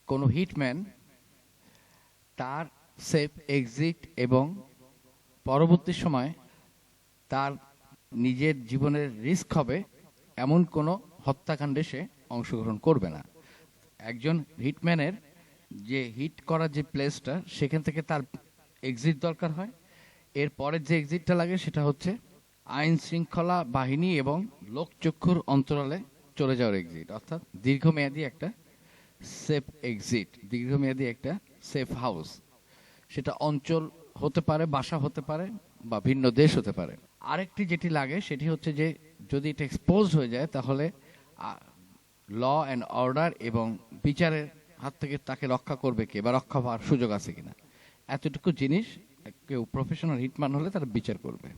কোনো হিটম্যান তার safe exit এবং পরবর্তী সময় তার নিজের জীবনের রিস্ক হবে এমন কোনো হত্যাকাণ্ডে সে অংশগ্রহণ করবে না। একজন হিটম্যানের যে হিট করার যে প্লেসটা, সেখান থেকে তার এক্সিট দরকার হয়। এর পরের যে এক্সিটটা লাগে সেটা হচ্ছে আইন শৃঙ্খলা বাহিনী এবং লোকচক্ষুর অন্তরালে চলে যাওয়ার এক্সিট, অর্থাৎ দীর্ঘমেয়াদী একটা সেফ এক্সিট, দীর্ঘমেয়াদী একটা সেফ হাউস। সেটা অঞ্চল হতে পারে, বাসা হতে পারে, বা ভিন্ন দেশ হতে পারে। আরেকটি যেটি লাগে সেটি হচ্ছে যে যদি এটা এক্সপোজ হয়ে যায় তাহলে ল অ্যান্ড অর্ডার এবং বিচারের হাত থেকে তাকে রক্ষা করবে কে, বা রক্ষা পাওয়ার সুযোগ আছে কিনা, এতটুকু জিনিস কেউ প্রফেশনাল হিটম্যান হলে তারা বিচার করবে।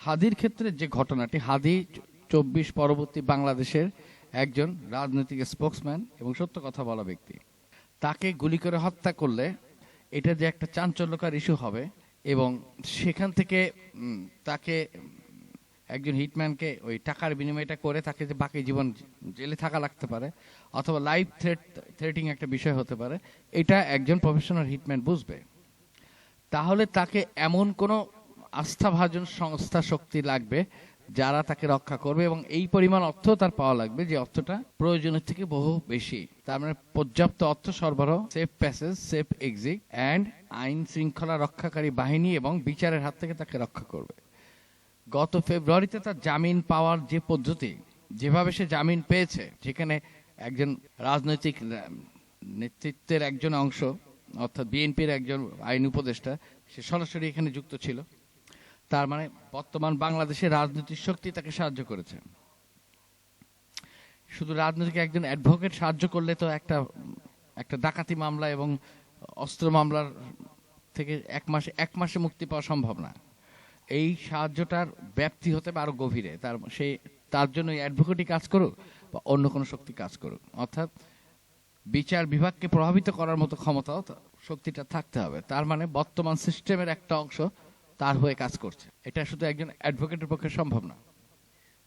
হাদির ক্ষেত্রে যে ঘটনাটি, হাদি 24 পরবর্তী বাংলাদেশের একজন রাজনৈতিক স্পোক্সম্যান এবং সত্য কথা বলা ব্যক্তি। তাকে গুলি করে হত্যা করলে এটা যে একটা চাঞ্চল্যকর ইস্যু হবে, এবং সেখান থেকে তাকে একজন হিটম্যানকে ওই টাকার বিনিময়টা করে তাকে যে বাকি জীবন জেলে থাকা লাগতে পারে, অথবা লাইফ থ্রেটিং একটা বিষয় হতে পারে, এটা একজন প্রফেশনাল হিটম্যান বুঝবে। তাহলে তাকে এমন কোনো আস্থাভাজন সংস্থা শক্তি লাগবে যারা তাকে রক্ষা করবে, এবং এই পরিমাণ অর্থ তার পাওয়া লাগবে যে অর্থটা প্রয়োজনের থেকে বহু বেশি। তার মানে পর্যাপ্ত অর্থ সরবরাহ, safe passage, safe exit and আইন শৃঙ্খলা রক্ষাকারী বাহিনী এবং বিচারের হাত থেকে তাকে রক্ষা করবে। গত ফেব্রুয়ারিতে তার জামিন পাওয়ার যে পদ্ধতি, যেভাবে সে জামিন পেয়েছে, যেখানে একজন রাজনৈতিক নেতৃত্বের একজন অংশ, অর্থাৎ বিএনপির একজন আইন উপদেষ্টা, সে সরাসরি এখানে যুক্ত ছিল। তার মানে বর্তমান বাংলাদেশের রাজনৈতিক শক্তি তাকে সাহায্য করেছে। শুধু রাজনৈতিক একজন অ্যাডভোকেট সাহায্য করলে তো একটা ডাকাতি মামলা এবং অস্ত্র মামলার থেকে এক মাসে মুক্তি পাওয়া সম্ভব না। এই সাহায্যটার ব্যাপ্তি হতে পারে আরো গভীরে। তার জন্য অ্যাডভোকেটই কাজ করুক বা অন্য কোনো শক্তি কাজ করুক, অর্থাৎ বিচার বিভাগকে প্রভাবিত করার মতো ক্ষমতাও শক্তিটা থাকতে হবে। তার মানে বর্তমান সিস্টেমের একটা অংশ তার হয়ে কাজ করছে। এটা শুধু একজন অ্যাডভোকেটের পক্ষে সম্ভব না।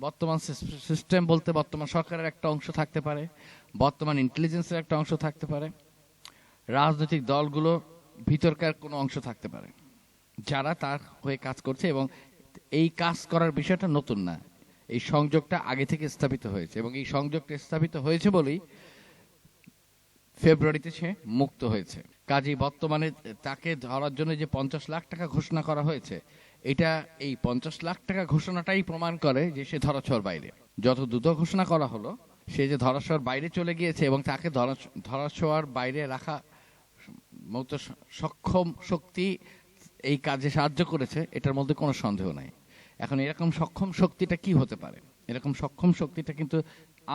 বর্তমান সিস্টেম বলতে বর্তমান সরকারের একটা অংশ থাকতে পারে, বর্তমান ইন্টেলিজেন্সের একটা অংশ থাকতে পারে, রাজনৈতিক দলগুলোর ভিতরকার কোনো অংশ থাকতে পারে, যারা তার হয়ে কাজ করছে। এবং এই কাজ করার বিষয়টা নতুন না, এই সংযোগটা আগে থেকে স্থাপিত হয়েছে, এবং এই সংযোগটা স্থাপিত হয়েছে বলেই ফেব্রুয়ারিতে সে মুক্ত হয়েছে। কাজেই বর্তমানে তাকে ধরার জন্য যে 50 লাখ টাকা ঘোষণা করা হয়েছে, এটা এই 50 লাখ টাকা ঘোষণাটাই প্রমাণ করে যে সে ধরাছোঁয়ার বাইরে। যত দ্রুত ঘোষণা করা হলো, সে যে ধরাছোঁয়ার বাইরে চলে গিয়েছে এবং তাকে ধরাছোঁয়ার বাইরে রাখা মতো সক্ষম শক্তি এই কাজে সাহায্য করেছে, এটার মধ্যে কোনো সন্দেহ নাই। এখন এরকম সক্ষম শক্তিটা কি হতে পারে? এরকম সক্ষম শক্তিটা কিন্তু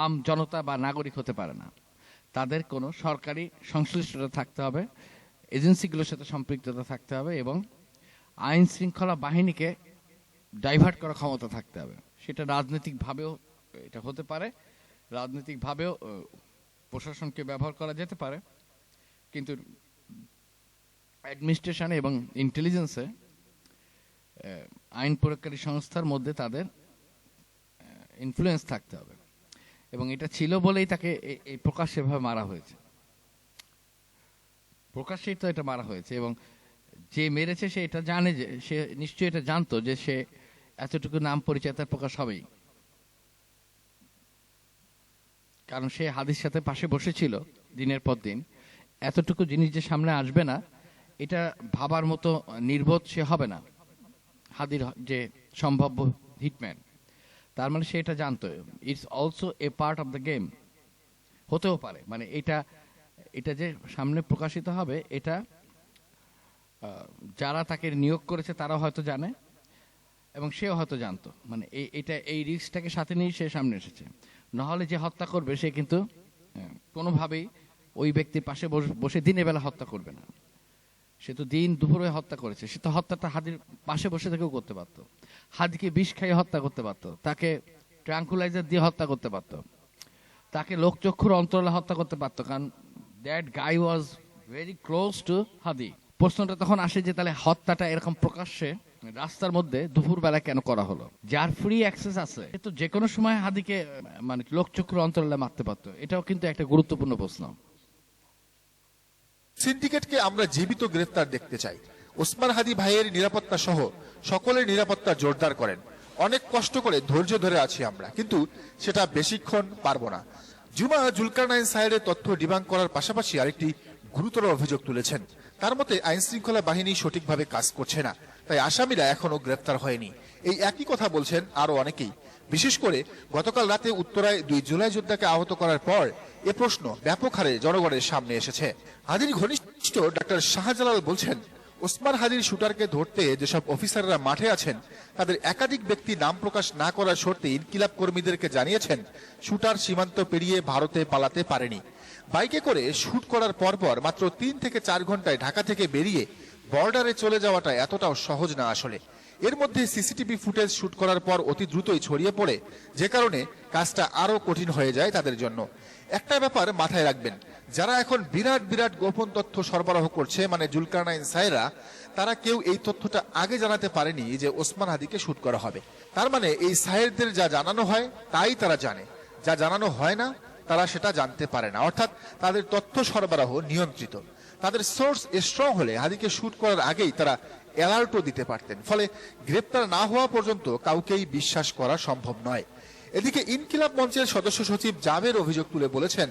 আম জনতা বা নাগরিক হতে পারে না। তাদের কোনো সরকারি সংশ্লিষ্টতা থাকতে হবে, এজেন্সিগুলোর সাথে সম্পৃক্ততা থাকতে হবে, এবং আইন শৃঙ্খলা বাহিনীকে ডাইভার্ট করার ক্ষমতা থাকতে হবে। সেটা রাজনৈতিকভাবেও এটা হতে পারে, রাজনৈতিকভাবেও প্রশাসনকে ব্যবহার করা যেতে পারে, কিন্তু অ্যাডমিনিস্ট্রেশনে এবং ইন্টেলিজেন্সে আইন প্রয়োগকারী সংস্থার মধ্যে তাদের ইনফ্লুয়েন্স থাকতে হবে। এবং এটা ছিল বলেই তাকে এই প্রকাশ্যে ভাবে মারা হয়েছে, প্রকাশ্যেই তো এটা মারা হয়েছে। এবং যে মেরেছে সে এটা জানে, যে সে নিশ্চয়ই এটা জানতো যে সে এতটুকু নাম পরিচয় তার প্রকাশ হবেই, কারণ সে হাদির সাথে পাশে বসেছিল দিনের পর দিন। এতটুকু জিনিস যে সামনে আসবে না, এটা ভাবার মতো নির্বোধ সে হবে না, হাদির যে সম্ভাব্য হিটম্যান। তার মানে সে এটা জানতো, it's also a part of the game. হতেও পারে মানে এটা যে সামনে প্রকাশিত হবে, এটা যারা তাকে নিয়োগ করেছে তারাও হয়তো জানে, এবং সেও হয়তো জানতো। মানে এই রিস্কটাকে সাথে নিয়ে সে সামনে এসেছে। নাহলে যে হত্যা করবে সে কিন্তু কোনোভাবেই ওই ব্যক্তির পাশে বসে দিনের বেলা হত্যা করবে না। সে তো দিন দুপুরে হত্যা করেছে, সে তো হত্যাটা হাদির পাশে বসে থেকেও করতে পারতো। হাদিকে বিষ খাইয়ে হত্যা করতে পারতো, তাকে ট্রাঙ্কুলাইজার দিয়ে হত্যা করতে পারতো, তাকে লোকচক্ষুর অন্তরালে হত্যা করতে পারতো, কারণ that guy was very close to Hadi. প্রশ্নটা তখন আসে যে তাহলে হত্যাটা এরকম প্রকাশ্যে রাস্তার মধ্যে দুপুর বেলা কেন করা হলো? যার ফ্রি অ্যাক্সেস আছে সে তো যে কোনো সময় হাদিকে মানে লোকচক্ষুর অন্তরালে মারতে পারতো। এটাও কিন্তু একটা গুরুত্বপূর্ণ প্রশ্ন। সিন্ডিকেটকে আমরা জীবিত গ্রেফতার দেখতে চাই। ওসমান হাদি ভাইয়ের নিরাপত্তা সহ সকলের নিরাপত্তা জোরদার করেন। অনেক কষ্ট করে ধৈর্য ধরে আছি আমরা, কিন্তু সেটা বেশিক্ষণ পারবো না। জুমা জুলকারনাইন সাহেবের তথ্য ডিবাঙ্ক করার পাশাপাশি আরেকটি গুরুতর অভিযোগ তুলেছেন। তার মতে আইন শৃঙ্খলা বাহিনী সঠিকভাবে কাজ করছে না, তাই আসামিরা এখনো গ্রেফতার হয়নি। এই একই কথা বলছেন আরো অনেকেই। বিশেষ করে গতকাল রাতে উত্তরায় 2 জুলাই যোদ্ধাকে আহত করার পর এ প্রশ্ন ব্যাপক হারে জনগণের সামনে এসেছে। হাদির ঘনিষ্ঠ ডক্টর শাহজালাল বলছেন, ওসমান হাদির শুটারকে ধরতে যেসব অফিসাররা মাঠে আছেন তাদের একাধিক ব্যক্তি নাম প্রকাশ না করার শর্তে ইনকিলাব কর্মীদেরকে জানিয়েছেন শুটার সীমান্ত পেরিয়ে ভারতে পালাতে পারেনি। বাইকে করে শুট করার পরপর মাত্র 3 থেকে 4 ঘন্টায় ঢাকা থেকে বেরিয়ে বর্ডারে চলে যাওয়াটা এতটাও সহজ না আসলে। এর মধ্যে সিসিটিভি ফুটেজ শুট করার পর অতি দ্রুতই ছড়িয়ে পড়ে, যে কারণে কাজটা আরো কঠিন হয়ে যায় তাদের জন্য। একটা ব্যাপার মাথায় রাখবেন, যারা এখন বিরাট বিরাট গোপন তথ্য সরবরাহ করছে, মানে জুলকারনাইন সাহেরা, তারা কেউ এই তথ্যটা আগে জানাতে পারেনি যে ওসমান হাদিকে শুট করা হবে। তার মানে এই সাহেরদের যা জানানো হয় তাই তারা জানে, যা জানানো হয় না তারা সেটা জানতে পারে না। অর্থাৎ তাদের তথ্য সরবরাহ নিয়ন্ত্রিত। তাদের সোর্স স্ট্রং হলে হাদিকে শুট করার আগেই তারা অ্যালার্টও দিতে পারতেন। ফলে গ্রেপ্তার না হওয়া পর্যন্ত কাউকেই বিশ্বাস করা সম্ভব নয়। এদিকে ইনকিলাব মঞ্চের সদস্য সচিব জাবের অভিযোগ তুলে বলেছেন,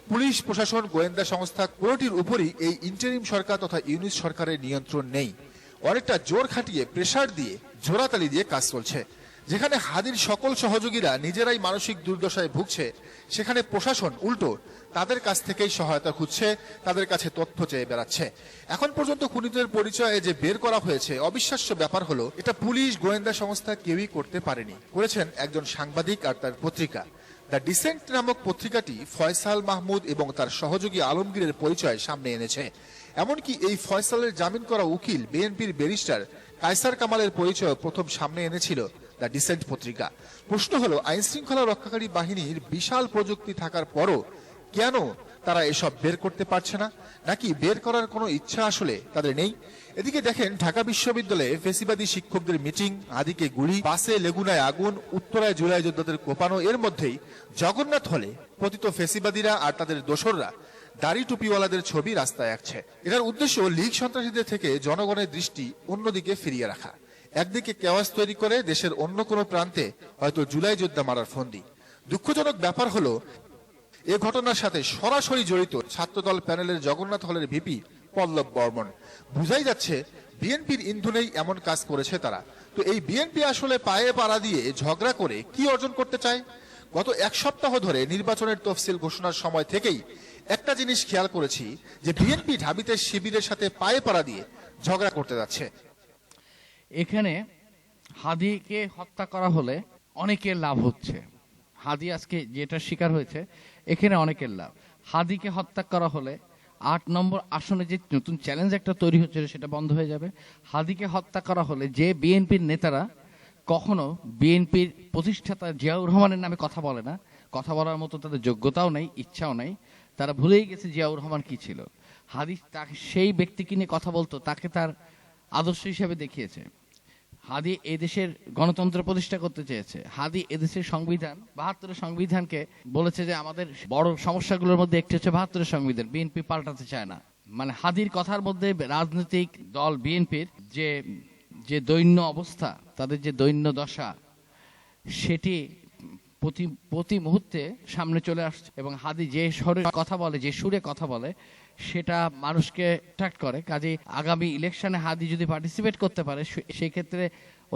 পুলিশ প্রশাসন, গোয়েন্দা সংস্থা কোনোটির উপরই এই ইন্টারিম সরকার তথা ইউনিট সরকারের নিয়ন্ত্রণ নেই। অনেকটা জোর খাটিয়ে, প্রেসার দিয়ে, জোরাতালি দিয়ে কাজ চলছে। যেখানে হাদির সকল সহযোগীরা নিজেরাই মানসিক দুর্দশায় ভুগছে, সেখানে প্রশাসন উল্টো তাদের কাছ থেকেই সহায়তা খুঁজছে, তাদের কাছে তথ্য চেয়ে বেড়াচ্ছে। এখন পর্যন্ত খুনিদের পরিচয়ে যে বের করা হয়েছে, অবিশ্বাস্য ব্যাপার হলো এটা পুলিশ, গোয়েন্দা সংস্থা কেউই করতে পারেনি। করেছেন একজন সাংবাদিক আর তার পত্রিকা। দ্য ডিসেন্ট নামক পত্রিকাটি ফয়সাল মাহমুদ এবং তার সহযোগী আলমগীরের পরিচয় সামনে এনেছে। এমনকি এই ফয়সালের জামিন করা উকিল বিএনপির ব্যারিস্টার কায়সার কামালের পরিচয় প্রথম সামনে এনেছিল দ্য ডিসেন্ট পত্রিকা। প্রশ্ন হলো, আইন শৃঙ্খলা রক্ষাকারী বাহিনীর বিশাল প্রযুক্তি থাকার পরও কেন তারা এসব বের করতে পারছে না? নাকি বের করার কোনো ইচ্ছা আসলে তাদের নেই? এদিকে দেখেন, ঢাকা বিশ্ববিদ্যালয়ে ফেসিবাদী শিক্ষকদের মিটিং, হাদিকে গুলি, বাসে লেগুনায় আগুন, উত্তরায় জুলাই যোদ্ধাদের কোপানো, এর মধ্যেই জগন্নাথ হলে পতিত ফেসিবাদীরা আর তাদের দোসররা দাড়ি টুপিওয়ালাদের ছবি রাস্তায় আঁকছে। এটার উদ্দেশ্য লীগ সন্ত্রাসীদের থেকে জনগণের দৃষ্টি অন্যদিকে ফিরিয়ে রাখা। একদিকে কেওয়াস তৈরি করে দেশের অন্য কোনো প্রান্তে হয়তো জুলাই যোদ্ধা মারার ফন্দি। দুঃখজনক ব্যাপার হলো, এ ঘটনার সাথে সরাসরি জড়িত ছাত্রদল প্যানেলের জগন্নাথ হলের ভিপি পল্লব বর্মন। বুঝাই যাচ্ছে বিএনপির ইন্ধনেই এমন কাজ করেছে তারা। তো এই বিএনপি আসলে পায়ে পাড়া দিয়ে ঝগড়া করে কি অর্জন করতে চায়? গত 1 সপ্তাহ ধরে নির্বাচনের তফসিল ঘোষণার সময় থেকেই একটা জিনিস খেয়াল করেছি, যে বিএনপি ঢাবিতে শিবিরের সাথে পায়ে পাড়া দিয়ে ঝগড়া করতে যাচ্ছে। এখানে হাদিকে হত্যা করা হলে অনেকের লাভ হচ্ছে। হাদি আজকে যেটা শিকার হয়েছে, এখানে অনেকের লাভ। হাদিকে হত্যা করা হলে 8 নম্বর আসনে যে নতুন চ্যালেঞ্জ একটা তৈরি হচ্ছে সেটা বন্ধ হয়ে যাবে। হাদিকে হত্যা করা হলে যে বিএনপির নেতারা কখনো বিএনপির প্রতিষ্ঠাতা জিয়াউর রহমানের নামে কথা বলে না, কথা বলার মতো তাদের যোগ্যতাও নেই, ইচ্ছাও নেই, তারা ভুলেই গেছে জিয়াউর রহমান কি ছিল। হাদি তাকে, সেই ব্যক্তিকে নিয়ে কথা বলতো, তাকে তার আদর্শ হিসেবে দেখিয়েছে। হাদি এদেশের গণতন্ত্র প্রতিষ্ঠা করতে চেয়েছে। হাদি এদেশের সংবিধান, 72 সংবিধানকে বলেছে যে আমাদের বড় সমস্যাগুলোর মধ্যে একটি হচ্ছে 72 সংবিধান, বিএনপি পাল্টাতে চায় না। মানে হাদির কথার মধ্যে রাজনৈতিক দল বিএনপির যে দৈন্য অবস্থা, তাদের যে দৈন্য দশা, সেটি প্রতি মুহূর্তে সামনে চলে আসছে। এবং হাদি যে স্বরে কথা বলে, যে সুরে কথা বলে, সেটা মানুষকে অ্যাট্রাক্ট করে। কাজে আগামী ইলেকশনে হাদি যদি পার্টিসিপেট করতে পারে, সেই ক্ষেত্রে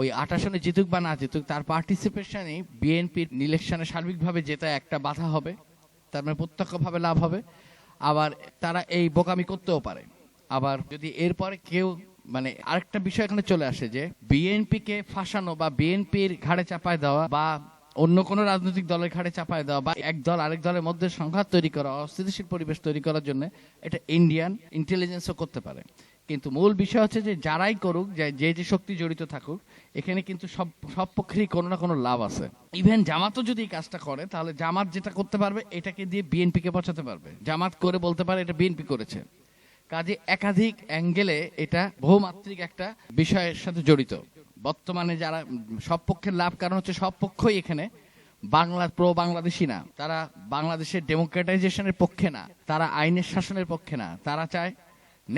ওই 8 আসনে জিতুক বা না জিতুক, তার পার্টিসিপেশনই বিএনপির ইলেকশনে সার্বিকভাবে জেতা একটা বাধা হবে, তার মানে প্রত্যক্ষভাবে লাভ হবে। আবার তারা এই বোকামি করতেও পারে। আবার যদি এরপরে কেউ, মানে আরেকটা বিষয় এখানে চলে আসে যে বিএনপিকে ফাঁসানো বা বিএনপির ঘাড়ে চাপায় দেওয়া বা অন্য কোনো রাজনৈতিক দলের ঘাড়ে চাপায় দেওয়া বা এক দল আরেক দলের মধ্যে সংঘাত তৈরি করা, অস্থিতিশীল পরিবেশ তৈরি করার জন্য এটা ইন্ডিয়ান ইন্টেলিজেন্সও করতে পারে। কিন্তু মূল বিষয় হচ্ছে যে যারাই করুক, যে শক্তি জড়িত থাকুক, এখানে কিন্তু সব পক্ষেরই কোনো না কোনো লাভ আছে। ইভেন জামাতও যদি এই কাজটা করে, তাহলে জামাত যেটা করতে পারবে এটাকে দিয়ে বিএনপিকে পচাতে পারবে। জামাত করে বলতে পারে এটা বিএনপি করেছে। কাজে একাধিক অ্যাঙ্গেলে এটা বহুমাত্রিক একটা বিষয়ের সাথে জড়িত। বর্তমানে যারা সব পক্ষের লাভ, কারণ হচ্ছে সব পক্ষই এখানে প্রো বাংলাদেশি না, তারা বাংলাদেশের ডেমোক্রেটাইজেশনের পক্ষে না, তারা আইনের শাসনের পক্ষে না, তারা চায়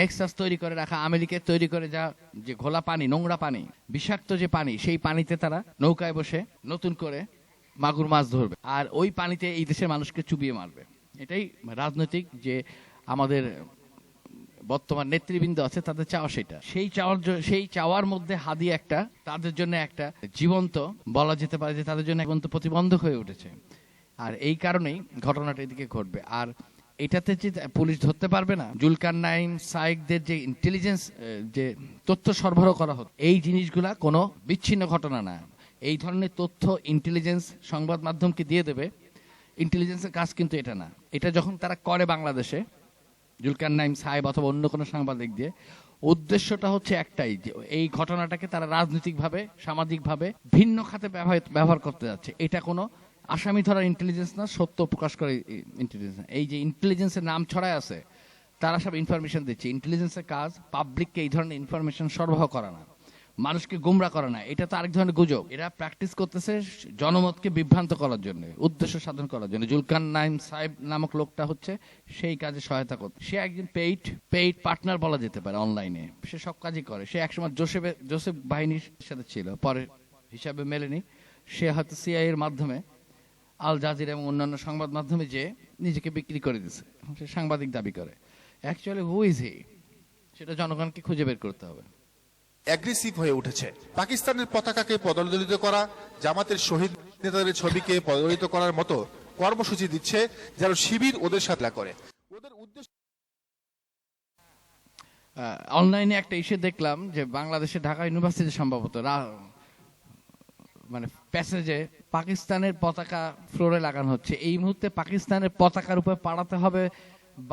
নেক্সাস তৈরি করে রাখা, আমেরিকায় তৈরি করে যা যে ঘোলা পানি, নোংরা পানি, বিষাক্ত যে পানি, সেই পানিতে তারা নৌকায় বসে নতুন করে মাগুর মাছ ধরবে, আর ওই পানিতে এই দেশের মানুষকে চুবিয়ে মারবে। এটাই রাজনৈতিক যে আমাদের বর্তমান নেতৃবৃন্দ আছে তাদের চাওয়া, সেটা সেই চাওয়ার মধ্যে হাদি একটা তাদের জন্য একটা জীবন্ত, বলা যেতে পারে যে তাদের জন্য জীবন্ত প্রতিবন্ধক হয়ে উঠেছে। আর এই কারণেই ঘটনাটা এদিকে ঘটবে। আর এটাতে যে পুলিশ ধরতে পারবে না, জুলকারনাইন সাইকদের যে ইন্টেলিজেন্স, যে তথ্য সরবরাহ করা হতো, এই জিনিসগুলা কোনো বিচ্ছিন্ন ঘটনা না। এই ধরনের তথ্য ইন্টেলিজেন্স সংবাদ মাধ্যমকে দিয়ে দেবে। ইন্টেলিজেন্সের কাজ কিন্তু এটা না। এটা যখন তারা করে বাংলাদেশে, জুলকারনাইন সাহেব অথবা অন্য কোনো সাংবাদিক দিয়ে, উদ্দেশ্যটা হচ্ছে একটাই, যে এই ঘটনাটাকে তারা রাজনৈতিকভাবে, সামাজিকভাবে ভিন্ন খাতে ব্যবহার করতে যাচ্ছে। এটা কোনো আসামি ধরার ইন্টেলিজেন্স না, সত্য প্রকাশ করে ইন্টেলিজেন্স। এই যে ইন্টেলিজেন্সের নাম ছড়ায় আছে, তারা সব ইনফরমেশন দিচ্ছে। ইন্টেলিজেন্সের কাজ পাবলিককে এই ধরনের ইনফরমেশন সরবরাহ করা না, মানুষকে গুমরা করা না। এটা তো আরেক ধরনের গুজব। এরা প্র্যাকটিস করতেছে জনমতকে বিভ্রান্ত করার জন্য, উদ্দেশ্য সাধন করার জন্য। জুলকারনাইন সাহেব নামক লোকটা হচ্ছে সেই কাজে সহায়তা করতে। সে একজন পেইড পার্টনার বলা যেতে পারে অনলাইনে। সে সব কাজই করে। সে একসময় জোসেফ বাহিনীর সাথে ছিল, পরে হিসাবে মেলেনি। সে হয়তো সিআই এর মাধ্যমে আল জাজিরা এবং অন্যান্য সংবাদ মাধ্যমে যে নিজেকে বিক্রি করে দিচ্ছে, সে সাংবাদিক দাবি করে। অ্যাকচুয়ালি হু ইজ হি, সেটা জনগণকে খুঁজে বের করতে হবে। অ্যাগ্রেসিভ হয়ে উঠেছে। পাকিস্তানের পতাকাকে পদদলিত করা, জামাতের শহীদ নেতাদের ছবিকে পদদলিত করার মতো কর্মসূচি দিচ্ছে, যেন শিবির ওদের সাথে করে। ওদের উদ্দেশ্য অনলাইনে একটা ইস্যু দেখলাম যে বাংলাদেশে ঢাকা ইউনিভার্সিটি সম্ভবত মানে প্যাসেজে পাকিস্তানের পতাকা ফ্লোরে লাগানো হচ্ছে। এই মুহূর্তে পাকিস্তানের পতাকার উপর পাড়াতে হবে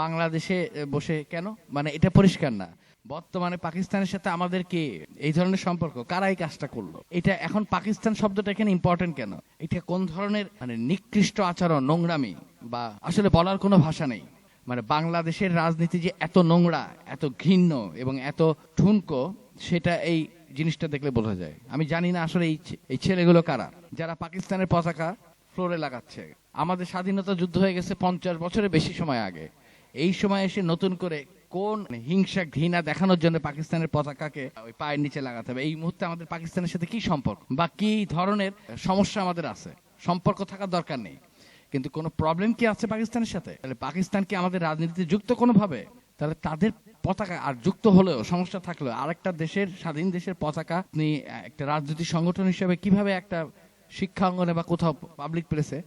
বাংলাদেশে বসে কেন? মানে এটা পরিষ্কার না। বর্তমানে পাকিস্তানের সাথে আমাদের কি এই ধরনের সম্পর্ক? কারা এই কাজটা করলো? এটা এখন পাকিস্তান শব্দটা এখানে ইম্পর্টেন্ট কেন? এটা কোন ধরনের মানে নিকৃষ্ট আচরণ, নোংরামি, বা আসলে বলার কোনো ভাষা নেই। মানে বাংলাদেশের রাজনীতি যে এত নোংরা, এত ঘৃণ্য এবং এত ঠুনকো, সেটা এই জিনিসটা দেখলে বোঝা যায়। আমি জানি না আসলে এই ছেলেগুলো কারা, যারা পাকিস্তানের পতাকা ফ্লোরে লাগাচ্ছে। আমাদের স্বাধীনতা যুদ্ধ হয়ে গেছে 50 বছরের বেশি সময় আগে। এই সময় এসে নতুন করে কোন হিংসা, ঘৃণা দেখানোর জন্য পাকিস্তানের পতাকাকে ওই পায়ের নিচে লাগাতে হবে? এই মুহূর্তে আমাদের পাকিস্তানের সাথে কি সম্পর্ক বা কি ধরনের সমস্যা আমাদের আছে? সম্পর্ক থাকার দরকার নেই, কিন্তু কোনো প্রবলেম কি আছে পাকিস্তানের সাথে? তাহলে পাকিস্তান কি আমাদের রাজনীতিতে যুক্ত কোনোভাবে? তাহলে তাদের পতাকা আর যুক্ত হলেও, সমস্যা থাকলেও, আরেকটা দেশের, স্বাধীন দেশের পতাকা আপনি একটা রাজনৈতিক সংগঠন হিসেবে কিভাবে একটা শিক্ষা অঙ্গনে বা কোথাও পাবলিক প্লেসে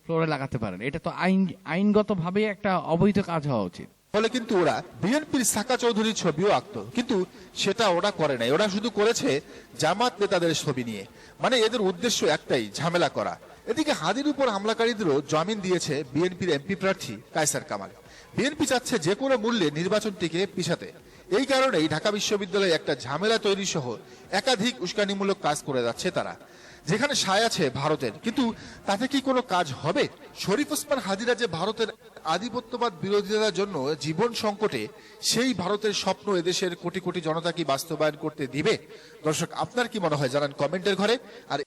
ফ্লোরে লাগাতে পারেন? এটা তো আইনগতভাবে একটা অবৈধ কাজ হওয়া উচিত। ফলে কিন্তু ওরা বিএনপির সাকা চৌধুরীর ছবিও আঁকতো, কিন্তু সেটা ওরা করে নাই। ওরা শুধু করেছে জামাত নেতাদের ছবি নিয়ে। মানে এদের উদ্দেশ্য একটাই, ঝামেলা করা। এদিকে হাদির উপর হামলাকারীদেরও জামিন দিয়েছে বিএনপির এমপি প্রার্থী কায়সার কামাল। বিএনপি চাচ্ছে যে কোনো মূল্যে নির্বাচনটিকে পিছাতে। এই কারণেই ঢাকা বিশ্ববিদ্যালয়ে একটা ঝামেলা তৈরি সহ একাধিক উস্কানিমূলক কাজ করে যাচ্ছে তারা, যেখানে সায় আছে ভারতের। কিন্তু তাতে কি কোনো কাজ হবে? শরীফ ওসমান হাদিরা যে ভারতের আধিপত্যবাদ বিরোধিতার জন্য জীবন সংকটে, সেই ভারতের স্বপ্ন এদেশের কোটি কোটি জনতা কি বাস্তবায়ন করতে দিবে? দর্শক, আপনার কি মনে হয় জানান কমেন্টের ঘরে। আর